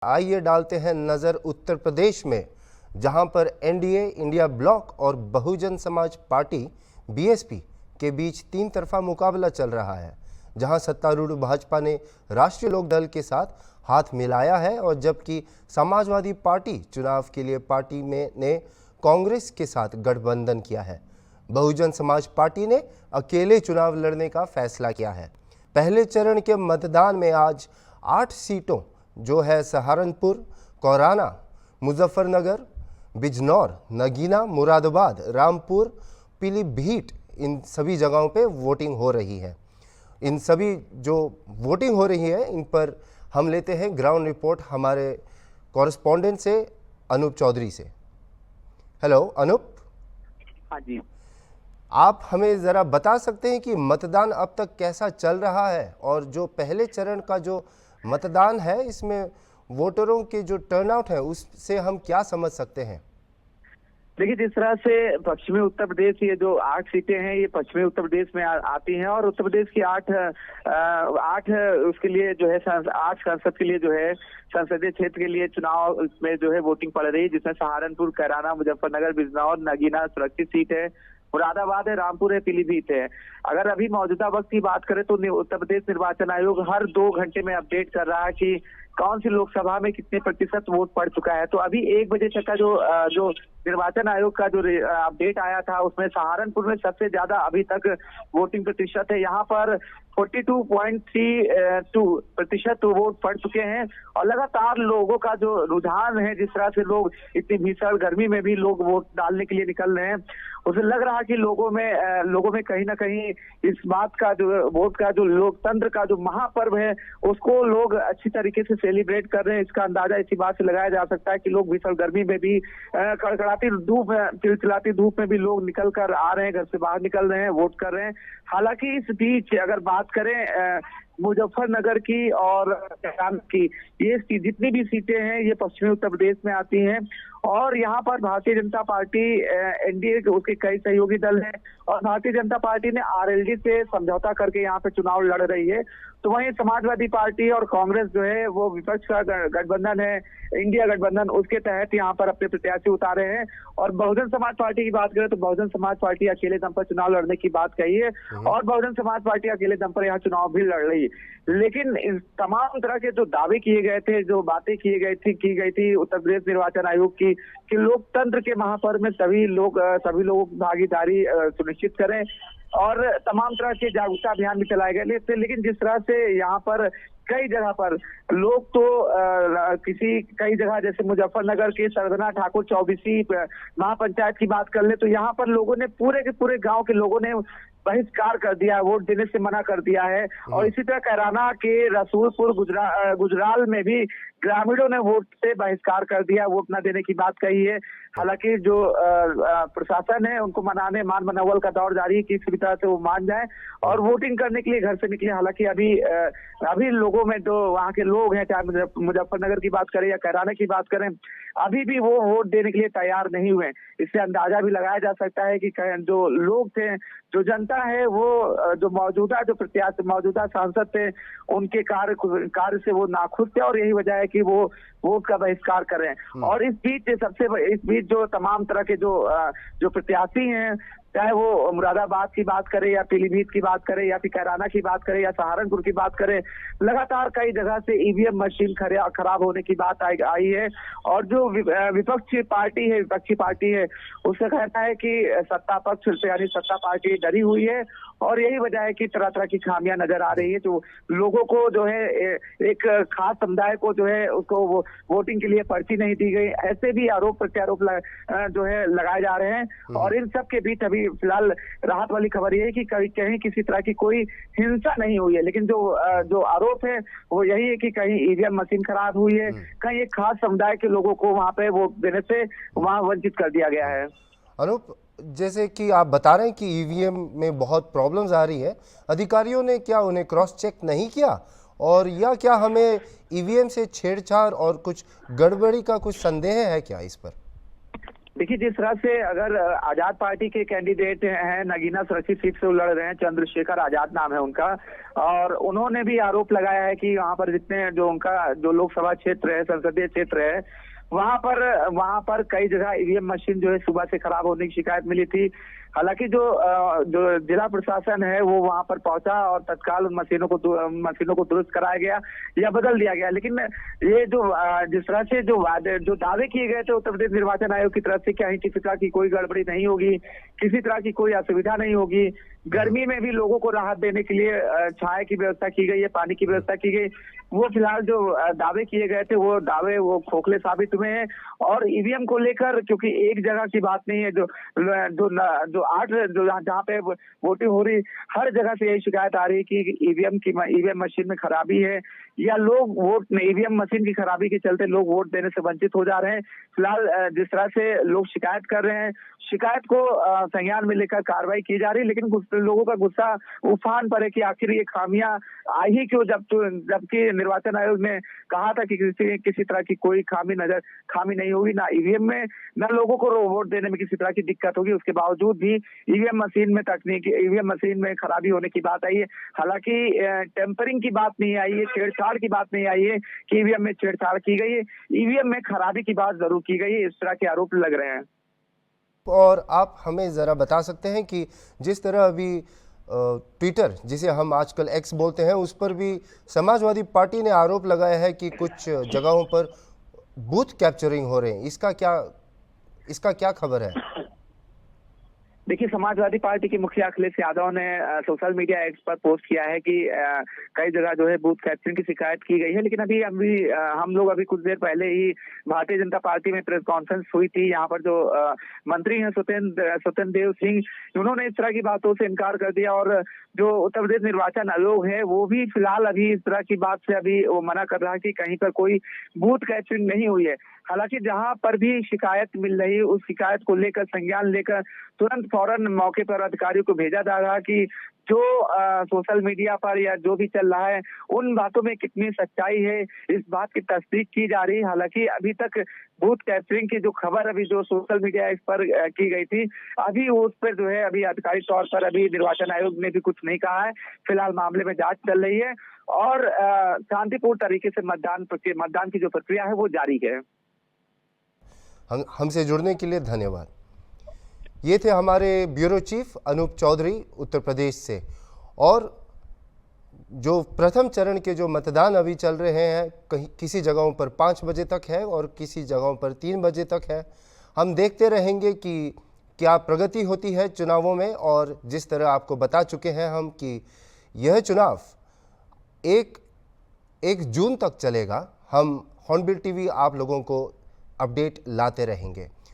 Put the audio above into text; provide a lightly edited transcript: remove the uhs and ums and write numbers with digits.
आइए डालते हैं नजर उत्तर प्रदेश में, जहां पर एनडीए इंडिया ब्लॉक और बहुजन समाज पार्टी बीएसपी के बीच तीन तरफा मुकाबला चल रहा है। जहां सत्तारूढ़ भाजपा ने राष्ट्रीय लोक दल के साथ हाथ मिलाया है और जबकि समाजवादी पार्टी चुनाव के लिए पार्टी में ने कांग्रेस के साथ गठबंधन किया है। बहुजन समाज पार्टी ने अकेले चुनाव लड़ने का फैसला किया है। पहले चरण के मतदान में आज 8 सीटों जो है सहारनपुर, कोराना, मुजफ्फरनगर, बिजनौर, नगीना, मुरादाबाद, रामपुर, पीलीभीत, इन सभी जगहों पे वोटिंग हो रही है। इन सभी जो वोटिंग हो रही है इन पर हम लेते हैं ग्राउंड रिपोर्ट हमारे कॉरेस्पॉन्डेंट से, अनूप चौधरी से। हेलो अनूप। हाँ जी, आप हमें ज़रा बता सकते हैं कि मतदान अब तक कैसा चल रहा है और जो पहले चरण का जो मतदान है इसमें वोटरों के जो टर्नआउट है उससे हम क्या समझ सकते हैं? देखिए जिस तरह से पश्चिमी उत्तर प्रदेश, ये जो 8 सीटें हैं ये पश्चिमी उत्तर प्रदेश में आती हैं और उत्तर प्रदेश की 8 उसके लिए जो है 8 संसद के लिए जो है संसदीय क्षेत्र के लिए चुनाव में जो है वोटिंग पड़ रही है, जिसमें सहारनपुर, कैराना, मुजफ्फरनगर, बिजनौर, नगीना सुरक्षित सीट है, मुरादाबाद है, रामपुर है, पीलीभीत है। अगर अभी मौजूदा वक्त की बात करें तो उत्तर प्रदेश निर्वाचन आयोग हर 2 घंटे में अपडेट कर रहा है कि कौन सी लोकसभा में कितने प्रतिशत वोट पड़ चुका है। तो अभी 1 बजे तक का जो निर्वाचन आयोग का जो अपडेट आया था उसमें सहारनपुर में सबसे ज्यादा अभी तक वोटिंग प्रतिशत है। यहाँ पर 42.32% वोट पड़ चुके हैं और लगातार लोगों का जो रुझान है, जिस तरह से लोग इतनी भीषण गर्मी में भी लोग वोट डालने के लिए निकल रहे हैं, उसे लग रहा है कि लोगों में कहीं ना कहीं इस बात का जो वोट का जो लोकतंत्र का जो महापर्व है उसको लोग अच्छी तरीके से सेलिब्रेट कर रहे हैं। इसका अंदाजा इसी बात से लगाया जा सकता है कि लोग भीषण गर्मी में भी कड़कड़ाती धूप में, चिलचिलाती धूप में भी लोग निकल कर आ रहे हैं, घर से बाहर निकल रहे हैं, वोट कर रहे हैं। हालांकि इस बीच अगर बात करें मुजफ्फरनगर की और कैराना की, ये जितनी भी सीटें हैं ये पश्चिमी उत्तर प्रदेश में आती हैं और यहाँ पर भारतीय जनता पार्टी एनडीए के उसके कई सहयोगी दल हैं और भारतीय जनता पार्टी ने आरएलडी से समझौता करके यहाँ पे चुनाव लड़ रही है। तो वहीं समाजवादी पार्टी और कांग्रेस जो है वो विपक्ष का गठबंधन है, इंडिया गठबंधन, उसके तहत यहाँ पर अपने प्रत्याशी उतारे हैं। और बहुजन समाज पार्टी की बात करें तो बहुजन समाज पार्टी अकेले दम पर चुनाव लड़ने की बात कही है और बहुजन समाज पार्टी अकेले दम पर यहाँ चुनाव भी लड़ रही है। लेकिन इस तमाम तरह के जो दावे किए गए थे, जो बातें की गई थी उत्तर प्रदेश निर्वाचन आयोग की कि लोकतंत्र के महापर्व में सभी लोगों की भागीदारी सुनिश्चित करें और तमाम तरह के जागरूकता अभियान भी चलाए गए, लेकिन जिस तरह से यहाँ पर कई जगह पर लोग तो कई जगह जैसे मुजफ्फरनगर के सरदना ठाकुर 24वीं महापंचायत की बात कर ले तो यहाँ पर लोगों ने पूरे के पूरे गांव के लोगों ने बहिष्कार कर दिया है, वोट देने से मना कर दिया है। और इसी तरह कैराना के रसूलपुर गुजराल में भी ग्रामीणों ने वोट से बहिष्कार कर दिया, वोट न देने की बात कही है। हालांकि जो प्रशासन है उनको मनाने मान मनोबल का दौर जारी है, किसी भी तरह से वो मान जाए और वोटिंग करने के लिए घर से निकले। हालांकि अभी लोगों में जो वहाँ के लोग हैं, चाहे मुजफ्फरनगर की बात करें या कैराना की बात करें, अभी भी वो वोट देने के लिए तैयार नहीं हुए। इससे अंदाजा भी लगाया जा सकता है कि जो लोग थे, जो जनता है, वो जो मौजूदा सांसद थे उनके कार्य से वो नाखुश थे और यही वजह है कि वो वोट का बहिष्कार कर रहे हैं। और इस बीच जो तमाम तरह के जो प्रत्याशी हैं, चाहे वो मुरादाबाद की बात करें या पीलीभीत की बात करें या फिर कैराना की बात करें या सहारनपुर की बात करें, लगातार कई जगह से ईवीएम मशीन खराब होने की बात आई है। और जो विपक्षी पार्टी है उसका कहना है कि सत्ता पक्ष यानी सत्ता पार्टी डरी हुई है और यही वजह है कि तरह तरह की खामियां नजर आ रही है। जो लोगों को जो है एक खास समुदाय को जो है उसको वोटिंग के लिए पर्ची नहीं दी गई, ऐसे भी आरोप प्रत्यारोप जो है लगाए जा रहे हैं। और इन सब के बीच अभी फिलहाल राहत वाली खबर ये है कि कहीं किसी तरह की कोई हिंसा नहीं हुई है, लेकिन जो आरोप है वो यही है कि कहीं ईवीएम मशीन खराब हुई है, कहीं एक खास समुदाय के लोगों को वहां पे वोट देने से वहां वंचित कर दिया गया है। अनूप, जैसे कि आप बता रहे हैं कि ईवीएम में बहुत प्रॉब्लम्स आ रही है, अधिकारियों ने क्या उन्हें क्रॉस चेक नहीं किया और या क्या हमें ईवीएम से छेड़छाड़ और कुछ गड़बड़ी का कुछ संदेह है क्या इस पर? देखिए, जिस तरह से अगर आजाद पार्टी के कैंडिडेट हैं, नगीना सुरक्षित सीट से वो लड़ रहे हैं, चंद्रशेखर आजाद नाम है उनका, और उन्होंने भी आरोप लगाया है कि वहां पर जितने जो उनका जो लोकसभा क्षेत्र है, संसदीय क्षेत्र है, वहां पर कई जगह ईवीएम मशीन जो है सुबह से खराब होने की शिकायत मिली थी। हालांकि जो जिला प्रशासन है वो वहां पर पहुंचा और तत्काल उन मशीनों को दुरुस्त कराया गया या बदल दिया गया। लेकिन ये जो जिस तरह से जो दावे किए गए थे उत्तर प्रदेश निर्वाचन आयोग की तरफ से, क्या किसी तरह की कोई गड़बड़ी नहीं होगी, किसी तरह की कोई असुविधा नहीं होगी, गर्मी में भी लोगों को राहत देने के लिए छाया की व्यवस्था की गई है, पानी की व्यवस्था की गई, वो फिलहाल जो दावे किए गए थे वो दावे वो खोखले साबित हुए हैं। और ईवीएम को लेकर, क्योंकि एक जगह की बात नहीं है, जो जहाँ पे वोटिंग हो रही, हर जगह से यही शिकायत आ रही है कि ईवीएम मशीन में खराबी है, या लोग ईवीएम मशीन की खराबी के चलते लोग वोट देने से वंचित हो जा रहे हैं। फिलहाल जिस तरह से लोग शिकायत कर रहे हैं, शिकायत को संज्ञान में लेकर कार्रवाई की जा रही है, लेकिन लोगों का गुस्सा उफान पर है कि आखिर ये खामियां आई ही क्यों, जबकि निर्वाचन आयोग ने कहा था कि किसी तरह की कोई खामी नहीं होगी, ना ईवीएम में, ना लोगों को वोट देने में किसी तरह की दिक्कत होगी। उसके बावजूद भी ईवीएम मशीन में खराबी होने की बात आई है। हालांकि टेम्परिंग की बात नहीं आई है, छेड़छाड़ की बात नहीं आई है कि ईवीएम में छेड़छाड़ की गई है, ईवीएम में खराबी की बात जरूर की गई है। इस तरह के आरोप लग रहे हैं। और आप हमें ज़रा बता सकते हैं कि जिस तरह अभी ट्विटर, जिसे हम आजकल एक्स बोलते हैं, उस पर भी समाजवादी पार्टी ने आरोप लगाया है कि कुछ जगहों पर बूथ कैप्चरिंग हो रहे हैं, इसका क्या खबर है? देखिए, समाजवादी पार्टी के मुखिया अखिलेश यादव ने सोशल मीडिया एक्स पर पोस्ट किया है कि कई जगह जो है बूथ कैप्चरिंग की शिकायत की गई है। लेकिन अभी हम लोग कुछ देर पहले ही भारतीय जनता पार्टी में प्रेस कॉन्फ्रेंस हुई थी। यहाँ पर जो मंत्री हैं सत्येंद्र देव सिंह, उन्होंने इस तरह की बातों से इनकार कर दिया, और जो उत्तर प्रदेश निर्वाचन आयोग है वो भी फिलहाल अभी इस तरह की बात से अभी वो मना कर रहा है कि कहीं पर कोई बूथ कैप्चरिंग नहीं हुई है। हालांकि जहां पर भी शिकायत मिल रही है, उस शिकायत को लेकर संज्ञान लेकर तुरंत फौरन मौके पर अधिकारियों को भेजा जा रहा है कि जो सोशल मीडिया पर या जो भी चल रहा है उन बातों में कितनी सच्चाई है, इस बात की तस्दीक की जा रही है। हालांकि अभी तक बूथ कैप्चरिंग की जो खबर अभी जो सोशल मीडिया इस पर की गई थी, अभी उस पर जो है अभी आधिकारिक तौर पर अभी निर्वाचन आयोग ने भी कुछ नहीं कहा है। फिलहाल मामले में जांच चल रही है और शांतिपूर्ण तरीके से मतदान की जो प्रक्रिया है वो जारी है। हमसे जुड़ने के लिए धन्यवाद। ये थे हमारे ब्यूरो चीफ अनूप चौधरी उत्तर प्रदेश से। और जो प्रथम चरण के जो मतदान अभी चल रहे हैं, किसी जगहों पर 5 बजे तक है और किसी जगहों पर 3 बजे तक है। हम देखते रहेंगे कि क्या प्रगति होती है चुनावों में। और जिस तरह आपको बता चुके हैं हम कि यह चुनाव 1 जून तक चलेगा। हम हॉर्नबिल टीवी आप लोगों को अपडेट लाते रहेंगे।